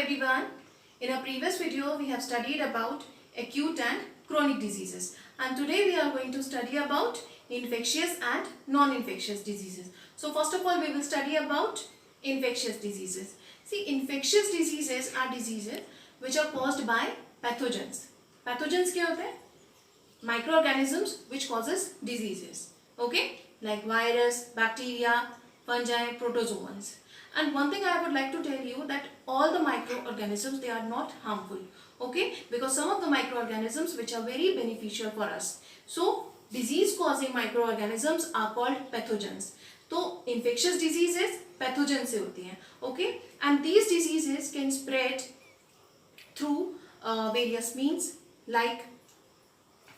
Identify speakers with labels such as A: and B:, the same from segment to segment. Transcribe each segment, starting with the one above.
A: everyone. In our previous video, we have studied about acute and chronic diseases. And today we are going to study about infectious and non-infectious diseases. So first of all, we will study about infectious diseases. See, infectious diseases are diseases which are caused by pathogens. Pathogens क्या होते हैं? Microorganisms which causes diseases. Okay? Like virus, bacteria, fungi, protozoans. And one thing I would like to tell you that all the microorganisms, they are not harmful. Okay? Because some of the microorganisms which are very beneficial for us. So, disease causing microorganisms are called pathogens. So, infectious diseases pathogen से होती हैं. Okay? And these diseases can spread through various means like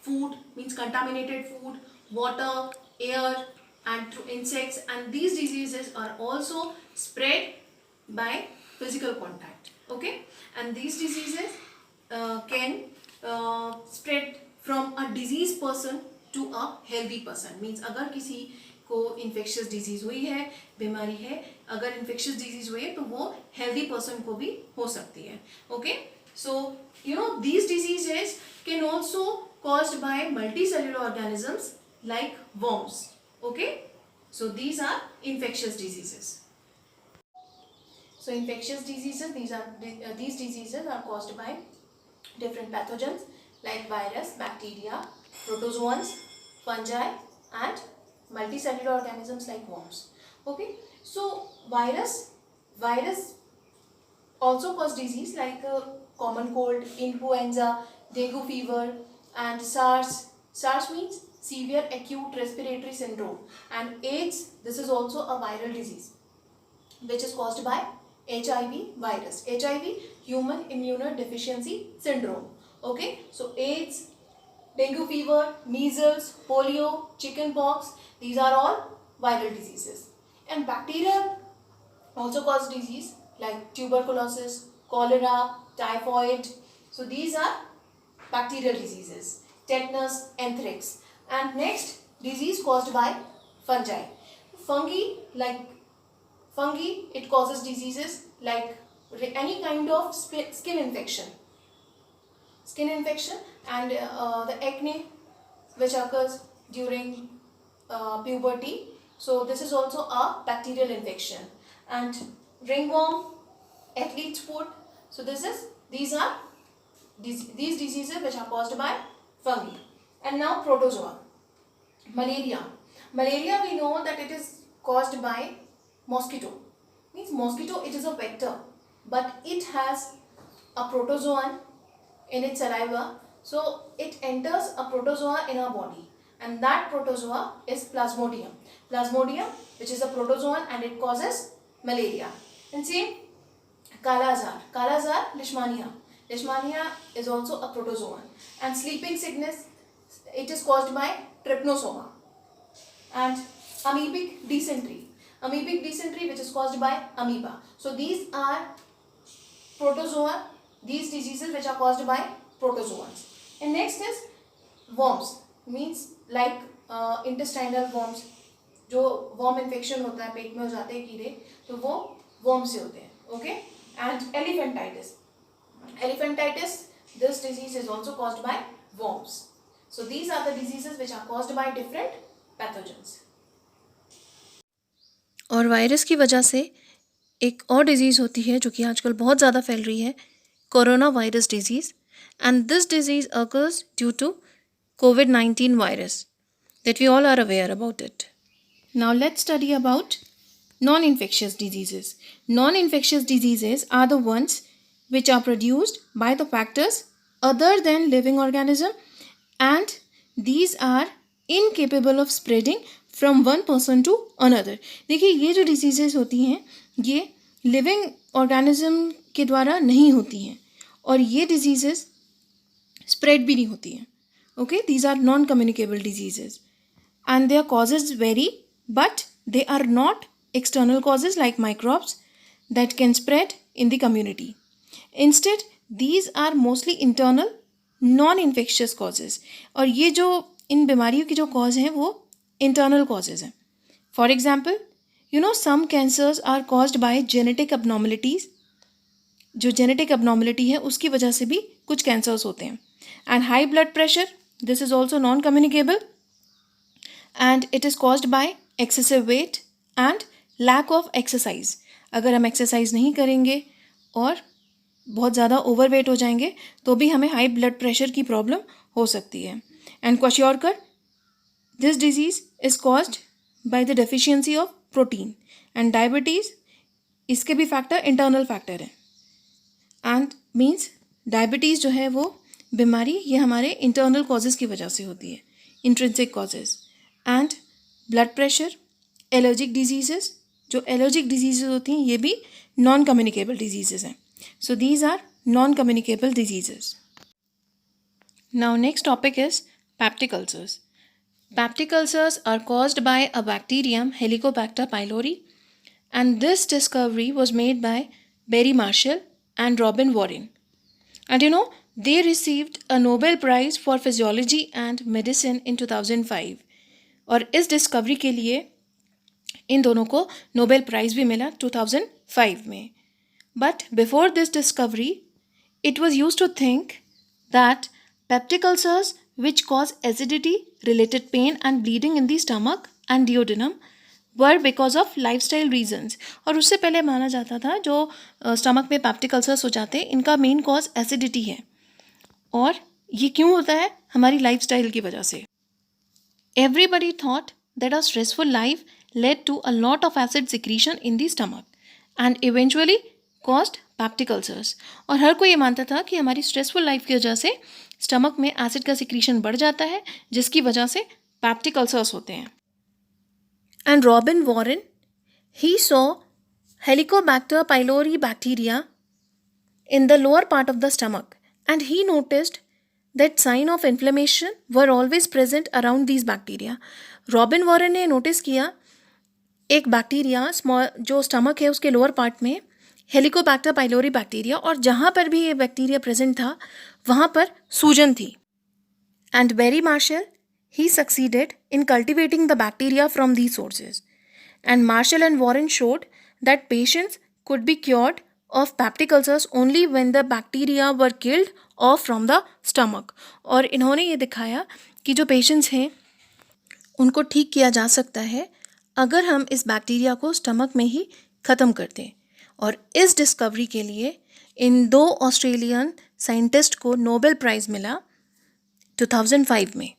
A: food, means contaminated food, water, air, and through insects, and these diseases are also spread by physical contact. Okay, and these diseases can spread from a diseased person to a healthy person. Means अगर किसी को infectious disease हुई है, बीमारी है, अगर infectious disease हुई है तो वो healthy person को भी हो सकती है. Okay, so you know these diseases can also caused by multicellular organisms like worms. Okay, so these are infectious diseases. So infectious diseases, these diseases are caused by different pathogens like virus, bacteria, protozoans, fungi, and multicellular organisms like worms. Okay, so virus also cause disease like common cold, influenza, dengue fever, and SARS. SARS means severe acute respiratory syndrome, and AIDS, this is also a viral disease which is caused by HIV virus. HIV, human immunodeficiency syndrome. Okay, so AIDS, dengue fever, measles, polio, chickenpox, these are all viral diseases. And bacteria also cause disease like tuberculosis, cholera, typhoid. So these are bacterial diseases. Tetanus, anthrax. And next, disease caused by fungi. Fungi, it causes diseases like any kind of skin infection. And the acne which occurs during puberty. So this is also a bacterial infection. And ringworm, athlete's foot. So these are these diseases which are caused by fungi. And now protozoa. Malaria, we know that it is caused by mosquito. Means mosquito, it is a vector, but it has a protozoan in its saliva. So it enters a protozoa in our body, and that protozoa is Plasmodium, which is a protozoan, and it causes malaria. And same Kala Azar, Leishmania is also a protozoan. And sleeping sickness, it is caused by Trypanosoma. And amoebic dysentery, which is caused by amoeba. So these are protozoa, these diseases which are caused by protozoans. And next is worms, means like intestinal worms. जो worm infection होता है, पेट में हो जाते हैं कीड़े, तो वो worm से होते हैं. Okay, and elephantitis, this disease is also caused by worms. So these are the diseases which are caused by different pathogens.
B: और वायरस की वजह से एक और डिज़ीज़ होती है जो कि आजकल बहुत ज़्यादा फैल रही है, corona virus disease. And this disease occurs due to COVID-19 virus that we all are aware about it. Now let's study about non-infectious diseases. Non-infectious diseases are the ones which are produced by the factors other than living organism, and these are incapable of spreading from one person to another. देखिए ये जो diseases होती हैं ये living organism के द्वारा नहीं होती हैं और ये diseases spread भी नहीं होती हैं. Okay, these are non-communicable diseases and their causes vary, but they are not external causes like microbes that can spread in the community. Instead, these are mostly internal non-infectious causes. और ये जो इन बीमारियों की जो cause हैं वो internal causes हैं. For example, some cancers are caused by genetic abnormalities जो जेनेटिक abnormality है उसकी वजह से भी कुछ कैंसर्स होते हैं. And high blood pressure, this is also non communicable and it is caused by excessive weight and lack of exercise. अगर हम एक्सरसाइज नहीं करेंगे और बहुत ज़्यादा ओवरवेट हो जाएंगे तो भी हमें हाई ब्लड प्रेशर की प्रॉब्लम हो सकती है. And kwashiorkor, this disease is caused by the deficiency of protein. And diabetes, इसके भी फैक्टर इंटरनल फैक्टर है. एंड मीन्स डायबिटीज़ जो है वो बीमारी ये हमारे इंटरनल कॉजेज़ की वजह से होती है, intrinsic causes. And blood pressure, allergic diseases, जो एलर्जिक डिजीज़ेस होती हैं ये भी नॉन कम्युनिकेबल डिजीज़ेस हैं. So these are non communicable diseases. Now next topic is peptic ulcers. Peptic ulcers are caused by a bacterium Helicobacter pylori, and this discovery was made by Barry Marshall and Robin Warren. And you know, they received a Nobel Prize for Physiology and Medicine in 2005. और इस discovery के लिए इन दोनों को Nobel prize भी मिला 2005 में. But before this discovery it was used to think that peptic ulcers which cause acidity, related pain and bleeding in the stomach and duodenum were because of lifestyle reasons. और उससे पहले माना जाता था जो स्टमक में पेप्टिक अल्सर्स हो जाते हैं इनका मेन कॉज एसिडिटी है. और ये क्यों होता है? हमारी लाइफस्टाइल की वजह से. Everybody thought that a stressful life led to a lot of acid secretion in the stomach and eventually caused peptic ulcers. और हर कोई ये मानता था कि हमारी स्ट्रेसफुल लाइफ की वजह से स्टमक में एसिड का सिक्रीशन बढ़ जाता है जिसकी वजह से पेप्टिक अल्सर्स होते हैं. And robin Warren, he saw Helicobacter pylori bacteria in the lower part of the stomach and he noticed that sign of inflammation were always present around these bacteria. Robin Warren ने notice किया एक bacteria small जो stomach है उसके lower part में Helicobacter pylori bacteria, और जहाँ पर भी ये बैक्टीरिया प्रेजेंट था वहाँ पर सूजन थी. And Barry Marshall, he succeeded in cultivating the bacteria from these sources. And Marshall and Warren showed that patients could be cured of peptic ulcers only when the bacteria were killed off from the stomach. और इन्होंने ये दिखाया कि जो patients हैं उनको ठीक किया जा सकता है अगर हम इस बैक्टीरिया को स्टमक में ही ख़त्म कर दें. और इस डिस्कवरी के लिए इन 2 ऑस्ट्रेलियन साइंटिस्ट को नोबेल प्राइज़ मिला 2005 में.